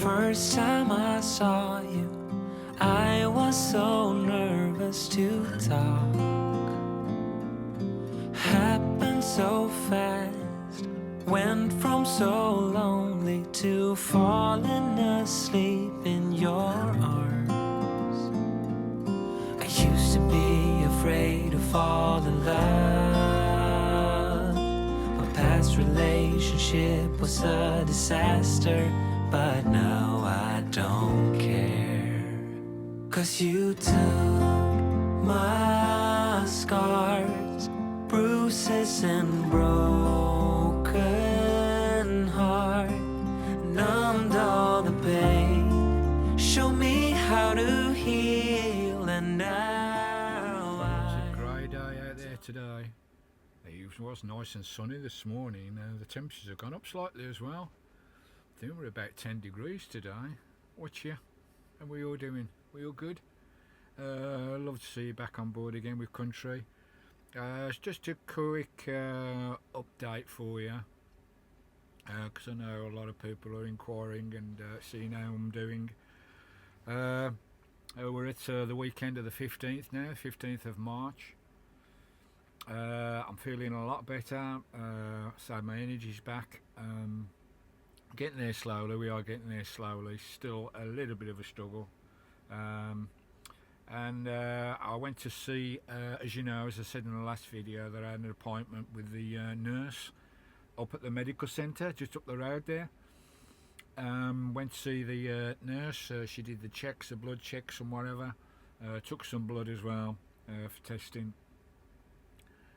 first time I saw you, I was so nervous to talk. Happened so fast, went from so lonely to falling asleep in your arms. I used to be afraid to fall in love. My past relationship was a disaster, but now I don't care. 'Cause you took my scars, bruises and broken heart, numbed all the pain, show me how to heal, and now It's a grey day out there today. It was nice and sunny this morning. The temperatures have gone up slightly as well. I think we're about 10 degrees today. What's you? How are we all doing? We all good? Love to see you back on board again with Country. It's just a quick update for you, because I know a lot of people are inquiring and seeing how I'm doing. We're at the weekend of the 15th now, 15th of March. I'm feeling a lot better, so my energy's back. Getting there slowly, we are getting there slowly, still a little bit of a struggle. And I went to see, as you know, as I said in the last video, that I had an appointment with the nurse up at the medical centre, just up the road there. Went to see the nurse. She did the checks, the blood checks and whatever. Took some blood as well for testing.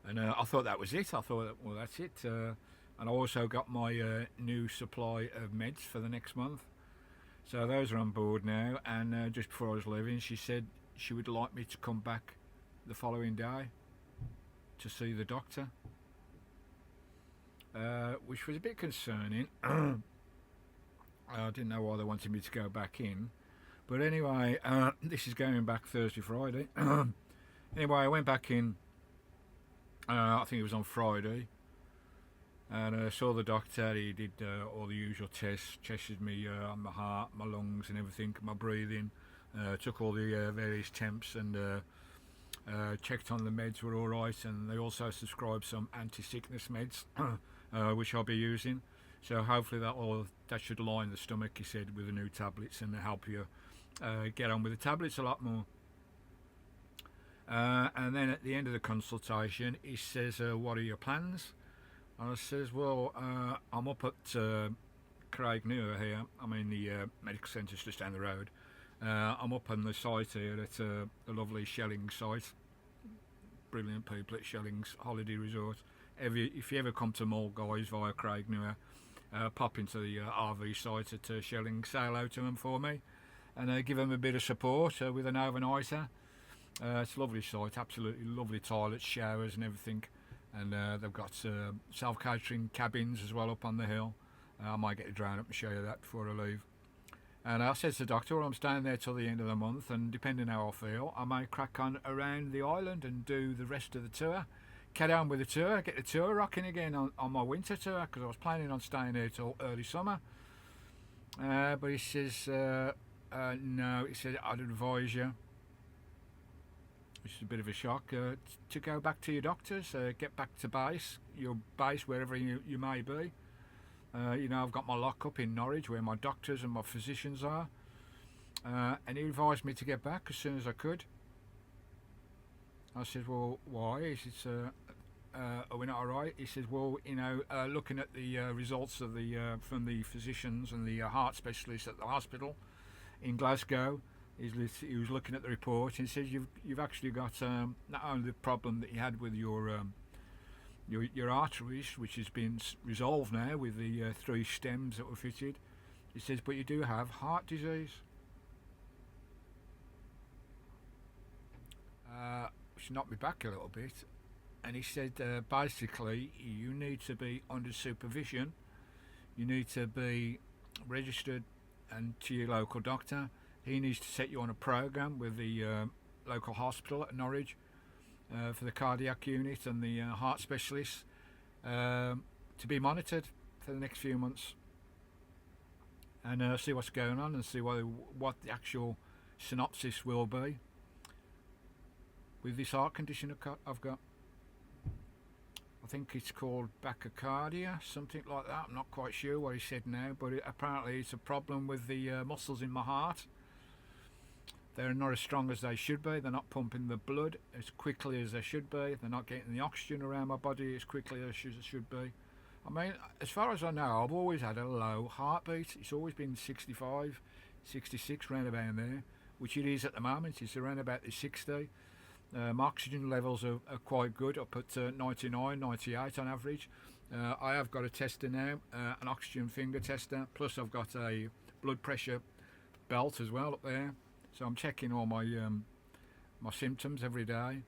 And I thought that was it. I thought, well, that's it. And I also got my new supply of meds for the next month. So those are on board now. And just before I was leaving, she said she would like me to come back the following day to see the doctor, which was a bit concerning. I didn't know why they wanted me to go back in, but anyway, this is going back Thursday, Friday. Anyway, I went back in, I think it was on Friday, and saw the doctor. He did all the usual tests, tested me on my heart, my lungs and everything, my breathing, took all the various temps, and checked on the meds were alright, and they also prescribed some anti-sickness meds, which I'll be using. So hopefully that should line the stomach, he said, with the new tablets, and help you get on with the tablets a lot more. And then at the end of the consultation, he says, what are your plans? And I says, well, I'm up at Craig Newer here. I'm in the medical centre just down the road. I'm up on the site here at the lovely Shelling site. Brilliant people at Shelling's Holiday Resort. If you ever come to Mull, guys, via Craig Newer, pop into the RV site at Shelling, say hello to them for me, and give them a bit of support with an overnighter. It's a lovely site, absolutely lovely toilets, showers and everything, and they've got self-catering cabins as well up on the hill. I might get a drone up and show you that before I leave. And I said to the doctor, well, I'm staying there till the end of the month, and depending how I feel, I may crack on around the island and do the rest of the tour. Carry on with the tour, get the tour rocking again on my winter tour, because I was planning on staying here till early summer. But he says, no, he said, I'd advise you, which is a bit of a shock, to go back to your doctors, get back to base, your base, wherever you may be. You know, I've got my lock-up in Norwich, where my doctors and my physicians are. And he advised me to get back as soon as I could. I said, well, why? He said, are we not alright? He said, well, you know, looking at the results of from the physicians and the heart specialists at the hospital in Glasgow, he was looking at the report, and he says, you've actually got not only the problem that you had with your arteries, which has been resolved now with the 3 stems that were fitted. He says, but you do have heart disease. Which knocked me back a little bit. And he said, basically, you need to be under supervision. You need to be registered and to your local doctor. He needs to set you on a program with the local hospital at Norwich, for the cardiac unit and the heart specialists, to be monitored for the next few months. and see what's going on and see what the actual synopsis will be with this heart condition I've got. I think it's called brachycardia, something like that. I'm not quite sure what he said now, but apparently it's a problem with the muscles in my heart. They're not as strong as they should be. They're not pumping the blood as quickly as they should be. They're not getting the oxygen around my body as quickly as it should be. I mean, as far as I know, I've always had a low heartbeat. It's always been 65, 66, round about there, which it is at the moment. It's around about the 60. My oxygen levels are quite good, up at 99, 98 on average. I have got a tester now, an oxygen finger tester, plus I've got a blood pressure belt as well up there. So I'm checking all my my symptoms every day.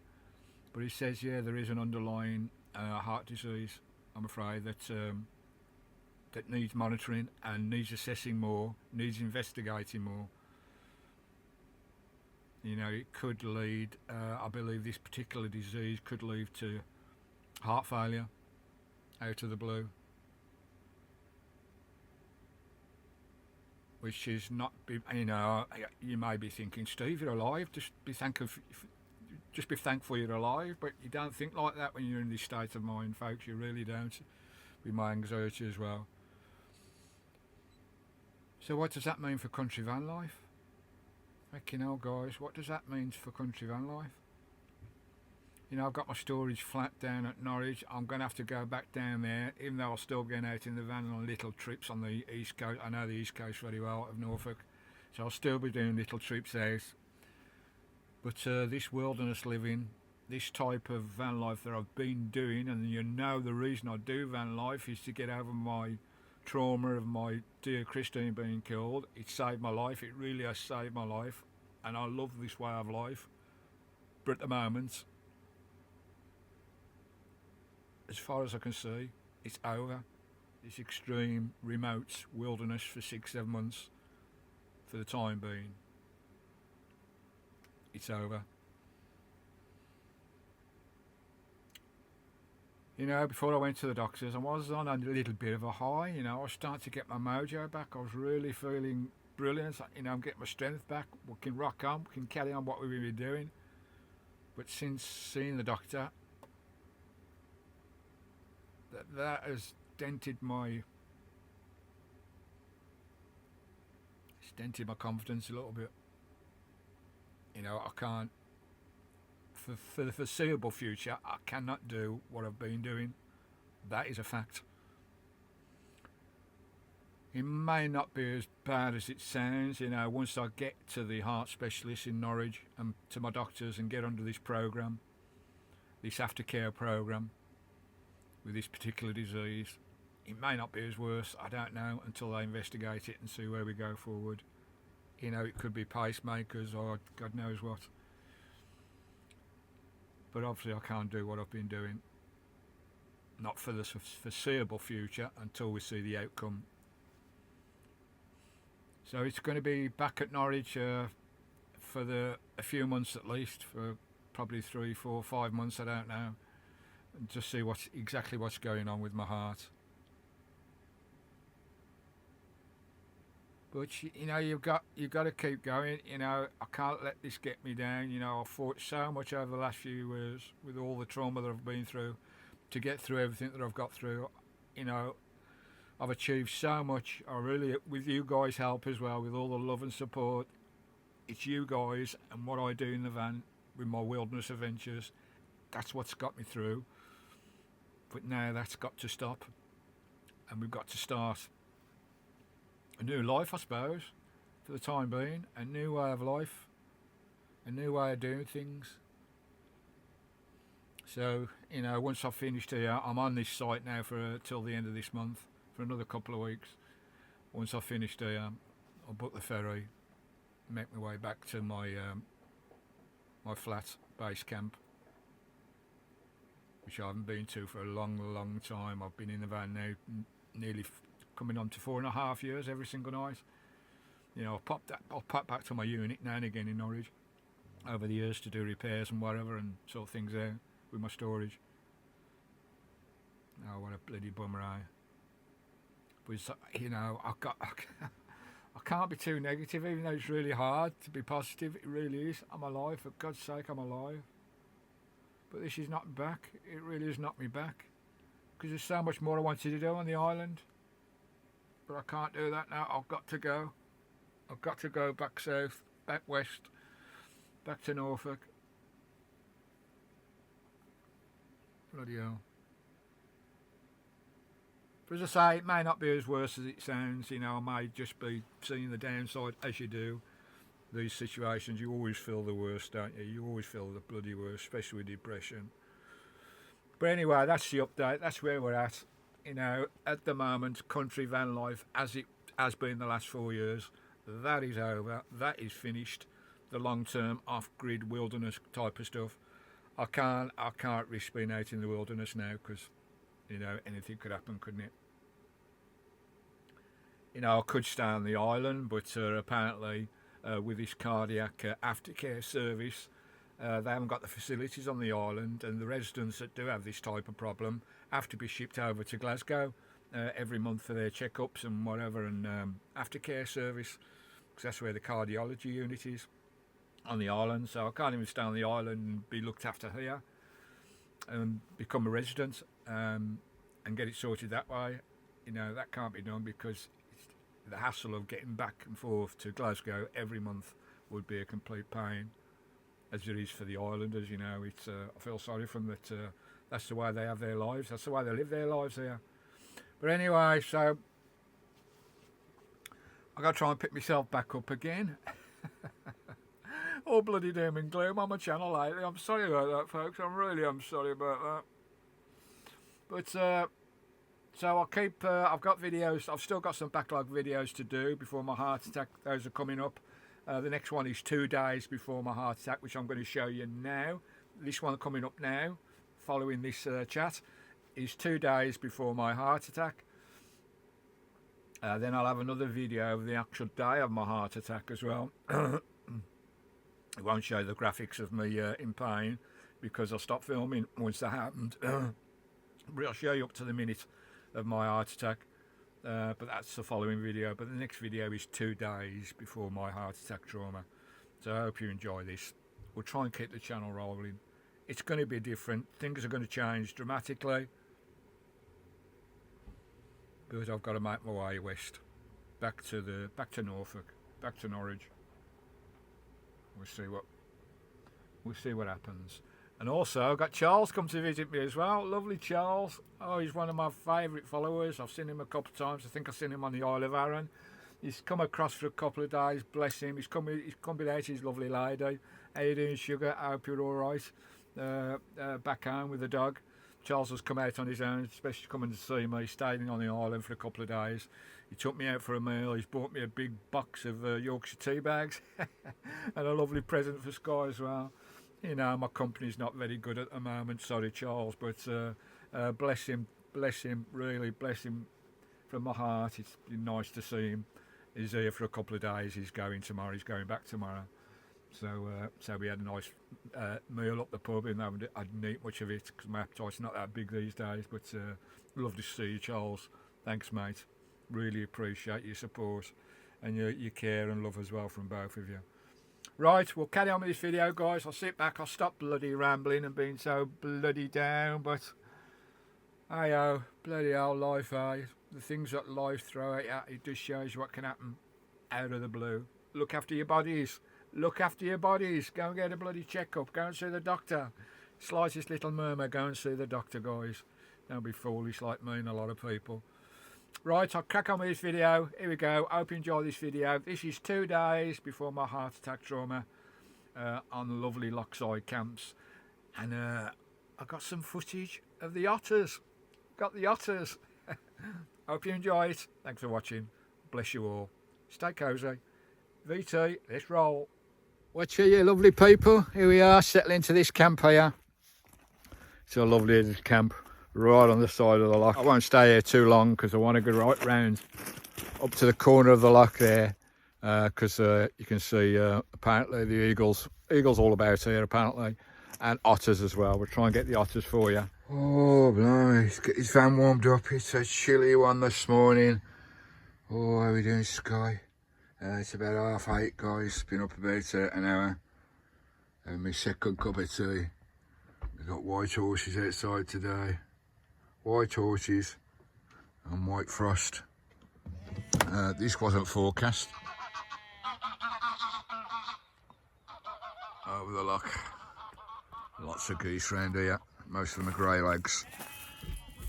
But he says, yeah, there is an underlying heart disease, I'm afraid, that needs monitoring and needs assessing more, needs investigating more. You know, it could lead, I believe this particular disease could lead to heart failure out of the blue. Which is not, you know, you may be thinking, Steve, you're alive, just be thankful you're alive, but you don't think like that when you're in this state of mind, folks, you really don't, with my anxiety as well. So what does that mean for country van life? Fucking hell, guys, what does that mean for country van life? You know, I've got my storage flat down at Norwich. I'm going to have to go back down there, even though I'll still get out in the van on little trips on the east coast. I know the east coast very well of Norfolk, so I'll still be doing little trips out. But this wilderness living, this type of van life that I've been doing, and you know the reason I do van life is to get over my trauma of my dear Christine being killed. It saved my life. It really has saved my life, and I love this way of life. But at the moment, as far as I can see, it's over. This extreme remote wilderness for 6-7 months, for the time being, it's over. You know, before I went to the doctors, I was on a little bit of a high. You know, I was starting to get my mojo back. I was really feeling brilliant. You know, I'm getting my strength back. We can rock on. We can carry on what we've been doing. But since seeing the doctor, that has dented my confidence a little bit. You know, I can't, for the foreseeable future, I cannot do what I've been doing. That is a fact. It may not be as bad as it sounds. You know, once I get to the heart specialist in Norwich and to my doctors and get under this program, this aftercare program with this particular disease, it may not be as worse. I don't know until they investigate it and see where we go forward. You know, it could be pacemakers or God knows what. But obviously I can't do what I've been doing. Not for the foreseeable future until we see the outcome. So it's going to be back at Norwich for a few months at least, for probably 3, 4, 5 months, I don't know. And just see exactly what's going on with my heart. But you know, you've got to keep going. You know, I can't let this get me down. You know, I've fought so much over the last few years with all the trauma that I've been through to get through everything that I've got through. You know, I've achieved so much. I really, with you guys' help as well, with all the love and support. It's you guys and what I do in the van with my wilderness adventures. That's what's got me through. But now that's got to stop, and we've got to start a new life, I suppose, for the time being. A new way of life, a new way of doing things. So, you know, once I've finished here, I'm on this site now for till the end of this month, for another couple of weeks. Once I've finished here, I'll book the ferry, make my way back to my my flat base camp, which I haven't been to for a long time. I've been in the van now nearly coming on to 4.5 years every single night. You know, I'll pop back to my unit now and again in Norwich over the years to do repairs and whatever and sort things out with my storage. Oh, what a bloody bummer, But it's, you know, I can't be too negative, even though it's really hard to be positive. It really is. I'm alive, for God's sake, I'm alive. But this is knocked back. It really has knocked me back. Because there's so much more I wanted to do on the island. But I can't do that now. I've got to go. I've got to go back south, back west, back to Norfolk. Bloody hell. But as I say, it may not be as worse as it sounds. You know, I may just be seeing the downside, as you do. These situations, you always feel the worst, don't you? You always feel the bloody worst, especially with depression. But anyway, that's the update. That's where we're at. You know, at the moment, country van life, as it has been the last 4 years, that is over. That is finished. The long-term, off-grid wilderness type of stuff. I can't risk being out in the wilderness now because, you know, anything could happen, couldn't it? You know, I could stay on the island, but apparently with this cardiac aftercare service, they haven't got the facilities on the island, and the residents that do have this type of problem have to be shipped over to Glasgow every month for their checkups and whatever, and aftercare service, because that's where the cardiology unit is on the island. So I can't even stay on the island and be looked after here and become a resident and get it sorted that way. You know, that can't be done because the hassle of getting back and forth to Glasgow every month would be a complete pain, as it is for the islanders. You know, it's I feel sorry for them that that's the way they have their lives, that's the way they live their lives here. But anyway, so I've got to try and pick myself back up again. All bloody doom and gloom on my channel lately. I'm sorry about that, folks. I'm sorry about that. But so I'll keep. I've got videos. I've still got some backlog videos to do before my heart attack. Those are coming up. The next one is 2 days before my heart attack, which I'm going to show you now. This one coming up now, following this chat, is 2 days before my heart attack. Then I'll have another video of the actual day of my heart attack as well. It won't show the graphics of me in pain because I'll stop filming once that happened. But I'll show you up to the minute of my heart attack. But that's the following video. But the next video is 2 days before my heart attack trauma. So I hope you enjoy this. We'll try and keep the channel rolling. It's going to be different. Things are going to change dramatically. But I've got to make my way west, back to Norfolk, back to Norwich. We'll see what happens. And also I've got Charles come to visit me as well. Lovely Charles. Oh, he's one of my favourite followers. I've seen him a couple of times. I think I've seen him on the Isle of Arran. He's come across for a couple of days. Bless him. He's come without his lovely lady. How you doing, Sugar? I hope you're all right. Back home with the dog. Charles has come out on his own, especially coming to see me. Staying on the island for a couple of days. He took me out for a meal. He's bought me a big box of Yorkshire tea bags and a lovely present for Sky as well. You know, my company's not very good at the moment. Sorry, Charles, but bless him, really bless him from my heart. It's been nice to see him. He's here for a couple of days. He's going tomorrow. He's going back tomorrow. So we had a nice meal up the pub, and I didn't eat much of it because my appetite's not that big these days. But love to see you, Charles. Thanks, mate. Really appreciate your support and your care and love as well from both of you. Right, we'll carry on with this video, guys. I'll sit back. I'll stop bloody rambling and being so bloody down. But hey-oh, bloody hell, life, eh? The things that life throw at you, it just shows you what can happen out of the blue. Look after your bodies. Look after your bodies. Go and get a bloody checkup. Go and see the doctor. Slightest little murmur, go and see the doctor, guys. Don't be foolish like me and a lot of people. Right, I'll crack on with this video. Here we go. Hope you enjoy this video. This is 2 days before my heart attack trauma on the lovely Lockside camps. And I got some footage of the otters. Got the otters. Hope you enjoy it. Thanks for watching. Bless you all. Stay cosy. VT, let's roll. Watch here, you lovely people. Here we are, settling into this camp here. It's a lovely little camp right on the side of the loch. I won't stay here too long because I want to go right round up to the corner of the loch there because you can see apparently the eagles all about here apparently, and otters as well. We'll try and get the otters for you. Oh blimey, let's get this van warmed up. It's a chilly one this morning. Oh, how are we doing, Sky? It's about 8:30, guys. Been up about an hour. And my second cup of tea. We've got white horses outside today. White horses and white frost. This wasn't forecast. Over the lock. Lots of geese round here. Most of them are grey legs.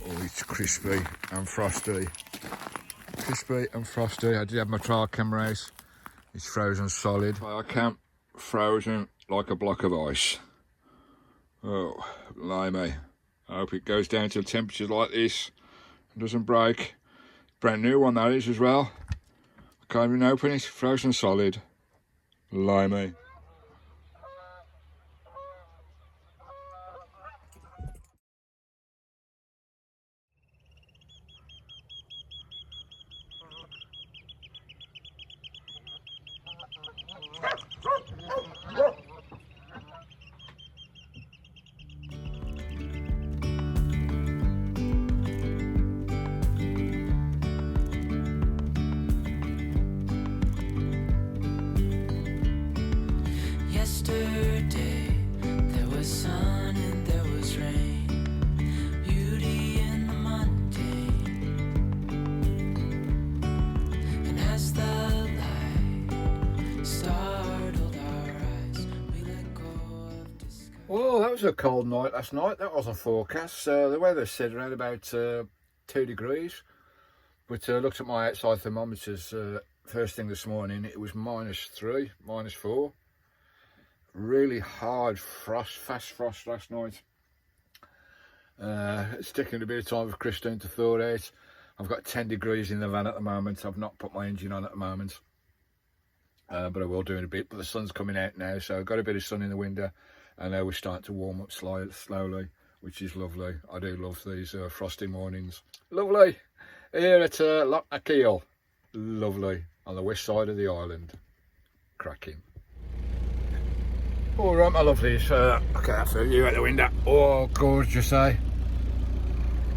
Oh, it's crispy and frosty. Crispy and frosty. I did have my trial camera out. It's frozen solid. Trial cam frozen like a block of ice. Oh, blimey. I hope it goes down to temperatures like this and doesn't break. Brand new one that is as well. I can't even open it. Frozen solid. Blimey. Yesterday there was sun and there was rain, beauty in the mundane. And as the light startled our eyes, we let go of disguise. Well, that was a cold night last night. That wasn't forecast. The weather said around about 2 degrees. But looked at my outside thermometers first thing this morning. It was -3, -4. Really hard frost, fast frost last night. It's taking a bit of time for Christine to thaw out. I've got 10 degrees in the van at the moment. I've not put my engine on at the moment, but I will do in a bit. But the sun's coming out now, so I've got a bit of sun in the window, and now we're starting to warm up slowly, which is lovely. I do love these frosty mornings. Lovely. Here at Loch na Keal. Lovely. On the west side of the island. Cracking. All right, my lovelies. Look at that for you out the window. Oh, gorgeous, eh?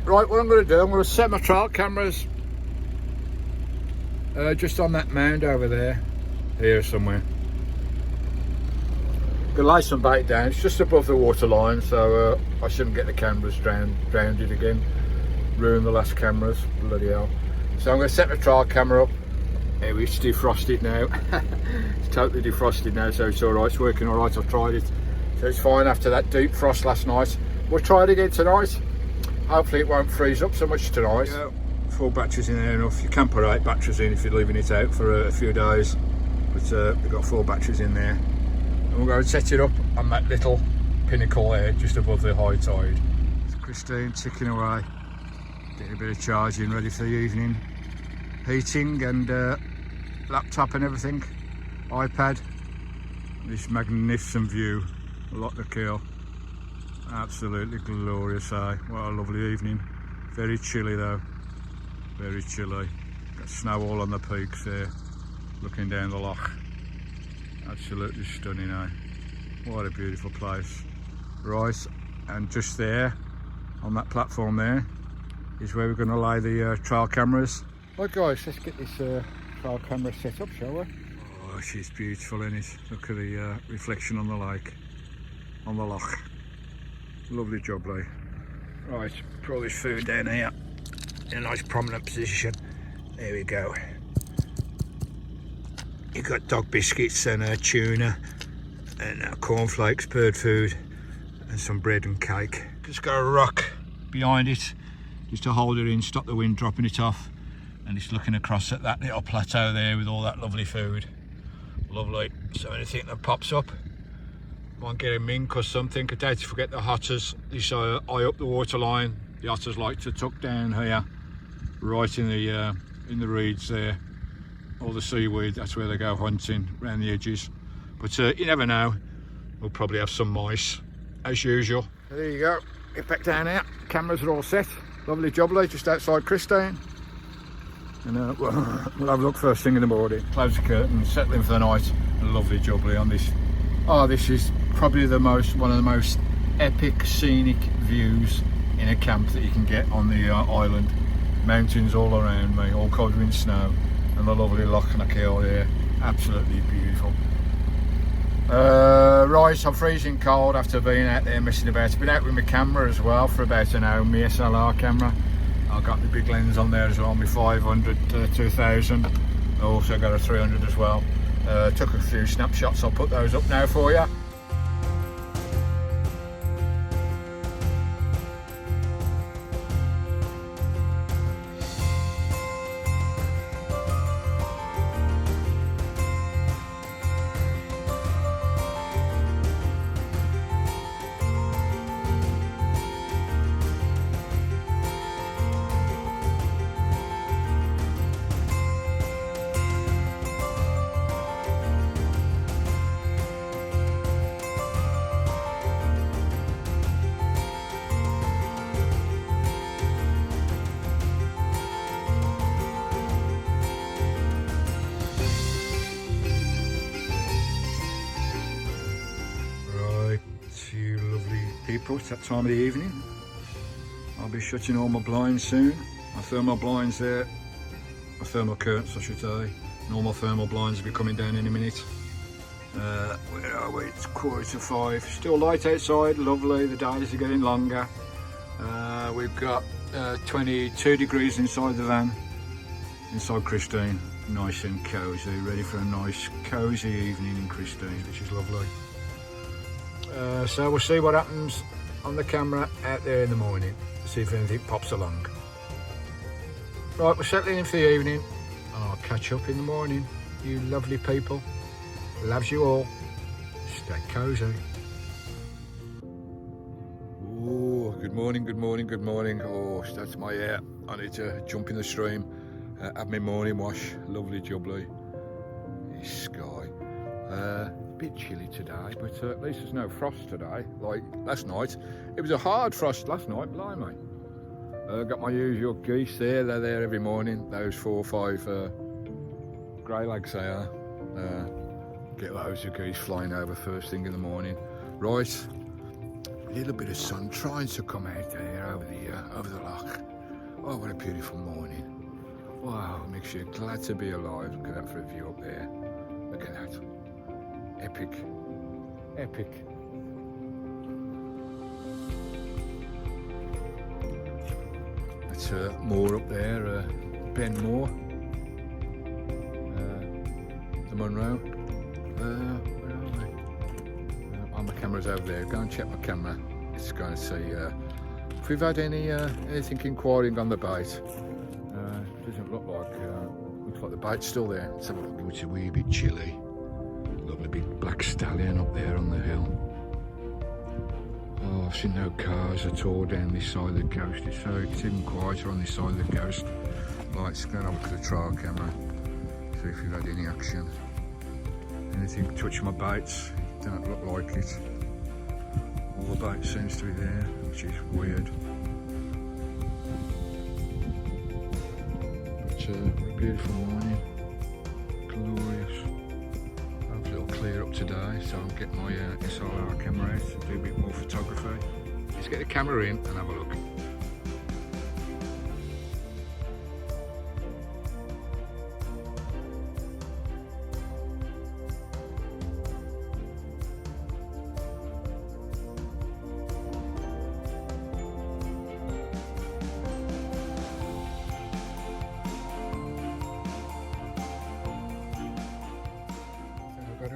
Right, what I'm going to do, I'm going to set my trial cameras just on that mound over there, here somewhere. I'm going to lay some bait down. It's just above the water line, so I shouldn't get the cameras drowned again. Ruin the last cameras, bloody hell. So I'm going to set my trial camera up. Here, it's defrosted now. It's totally defrosted now, so it's alright. It's working alright. I've tried it, so it's fine after that deep frost last night. We'll try it again tonight. Hopefully it won't freeze up so much tonight. Yeah, 4 batteries in there enough. You can put 8 batteries in if you're leaving it out for a few days, but we've got 4 batteries in there, and we'll go and set it up on that little pinnacle there just above the high tide. It's Christine ticking away, getting a bit of charging ready for the evening. Heating and laptop and everything, iPad. This magnificent view, Loch na Keal. Absolutely glorious, eh? What a lovely evening. Very chilly though, very chilly. Got snow all on the peaks there, looking down the loch. Absolutely stunning, eh? What a beautiful place. Right, and just there, on that platform there, is where we're going to lay the trial cameras. Right guys, let's get this trial camera set up, shall we? Oh, she's beautiful, isn't it? Look at the reflection on the lake, on the loch. Lovely job, Lee. Right, put all this food down here in a nice prominent position. There we go. You've got dog biscuits and tuna and cornflakes, bird food, and some bread and cake. Just got a rock behind it, just to hold it in, stop the wind dropping it off. And it's looking across at that little plateau there with all that lovely food. Lovely. So anything that pops up, might get a mink or something. I doubt if we get the otters this high up the water line. The otters like to tuck down here, right in the reeds there, all the seaweed. That's where they go hunting, around the edges. But you never know. We'll probably have some mice as usual. There you go. Get back down here. Cameras are all set. Lovely job, Lee, just outside Christine. And we'll have a look first thing in the morning. Close the curtains, settling for the night. Lovely jubbly on this. Oh, this is probably one of the most epic scenic views in a camp that you can get on the island. Mountains all around me, all covered in snow, and the lovely Loch na Keal here. Absolutely beautiful. Right, I'm freezing cold after being out there messing about. I've been out with my camera as well for about an hour, my SLR camera. I've got the big lens on there as well, my 500 2000. I also got a 300 as well. Took a few snapshots, I'll put those up now for you. People, it's that time of the evening. I'll be shutting all my blinds soon. My thermal blinds there, my thermal curtains I should say. Normal thermal blinds will be coming down in a minute. Where are we? It's 4:45. Still light outside, lovely. The days are getting longer. We've got 22 degrees inside the van, inside Christine. Nice and cosy, ready for a nice cosy evening in Christine, which is lovely. So we'll see what happens on the camera out there in the morning, see if anything pops along. Right, we're settling in for the evening. I'll catch up in the morning. You lovely people. Loves you all. Stay cosy. Oh, good morning, good morning, good morning. Oh, that's my hair. I need to jump in the stream, have my morning wash. Lovely jubbly. This sky. Bit chilly today, but at least there's no frost today. Like last night, it was a hard frost last night, blimey. Got my usual geese there, they're there every morning. Those 4 or 5 grey legs they are. Get loads of geese flying over first thing in the morning. Right, a little bit of sun trying to come out there over the loch. Oh, what a beautiful morning. Wow, makes you glad to be alive. Look at that for a view up there. Look at that. Epic. Epic. That's Moore up there, Ben Moore. The Monroe. Where are we? Oh, my camera's over there. Go and check my camera. It's going to see if we've had anything inquiring on the bait. Doesn't look like the bait's still there. Let's have a look. It's a wee bit chilly. Lovely big black stallion up there on the hill. Oh, I've seen no cars at all down this side of the coast. It's even quieter on this side of the coast. Right, let's go and have a look at the trial camera. See if we've had any action. Anything touch my baits? It don't look like it. All the bait seems to be there, which is weird. But what a beautiful morning. Glorious. It'll clear up today, so I'll get my SLR camera out and do a bit more photography. Let's get the camera in and have a look.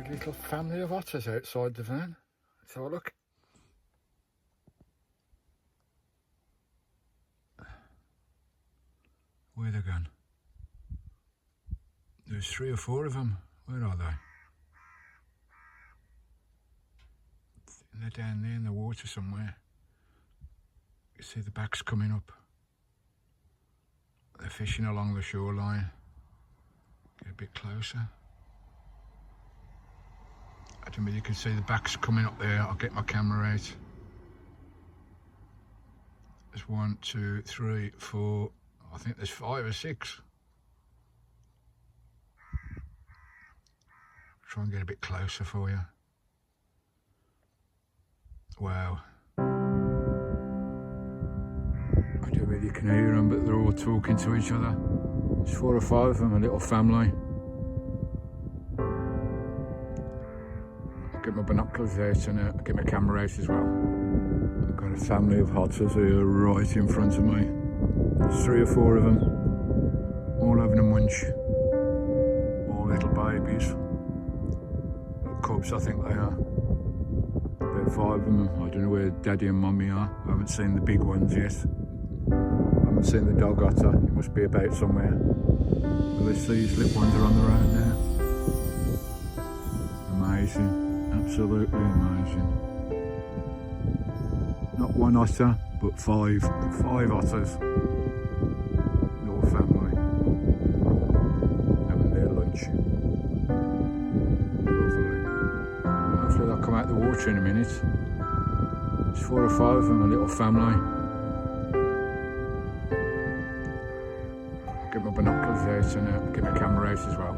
Little family of otters outside the van. Let's have a look. Where they gone? There's 3 or 4 of them. Where are they? They're down there in the water somewhere. You see the backs coming up. They're fishing along the shoreline. Get a bit closer. I don't know if you can see the backs coming up there. I'll get my camera out. There's 1, 2, 3, 4. I think there's 5 or 6. Try and get a bit closer for you. Wow. I don't know if you can hear them, but they're all talking to each other. There's 4 or 5 of them, a little family. my binoculars out and get my camera out as well. I've got a family of otters here right in front of me. There's 3 or 4 of them, all having a munch. All little babies. Little cubs, I think they are. About 5 of them. I don't know where Daddy and Mummy are. I haven't seen the big ones yet. I haven't seen the dog otter. It must be about somewhere. At least these little ones are on the road now. Amazing. Absolutely amazing. Not 1 otter, but 5. 5 otters. Little family. Having their lunch. Lovely. Hopefully they'll come out the water in a minute. There's 4 or 5 of them, a little family. Get my binoculars out and get my camera out as well.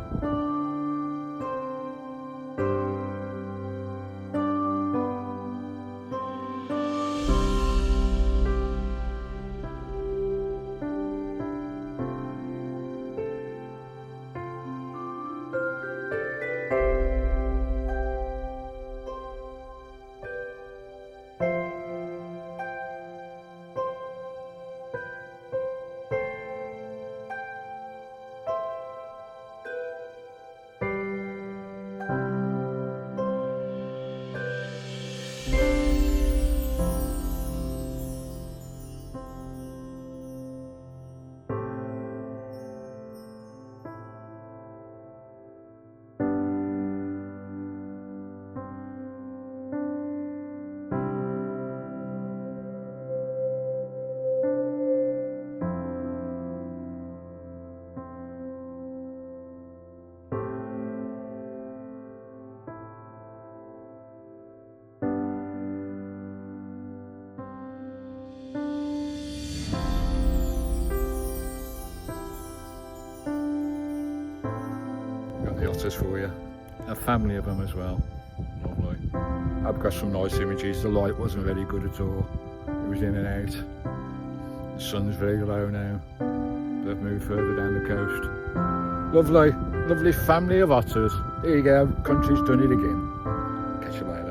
The otters for you. A family of them as well. Lovely. I've got some nice images. The light wasn't very good at all. It was in and out. The sun's very low now. They've moved further down the coast. Lovely, lovely family of otters. Here you go. Country's done it again. Catch you later.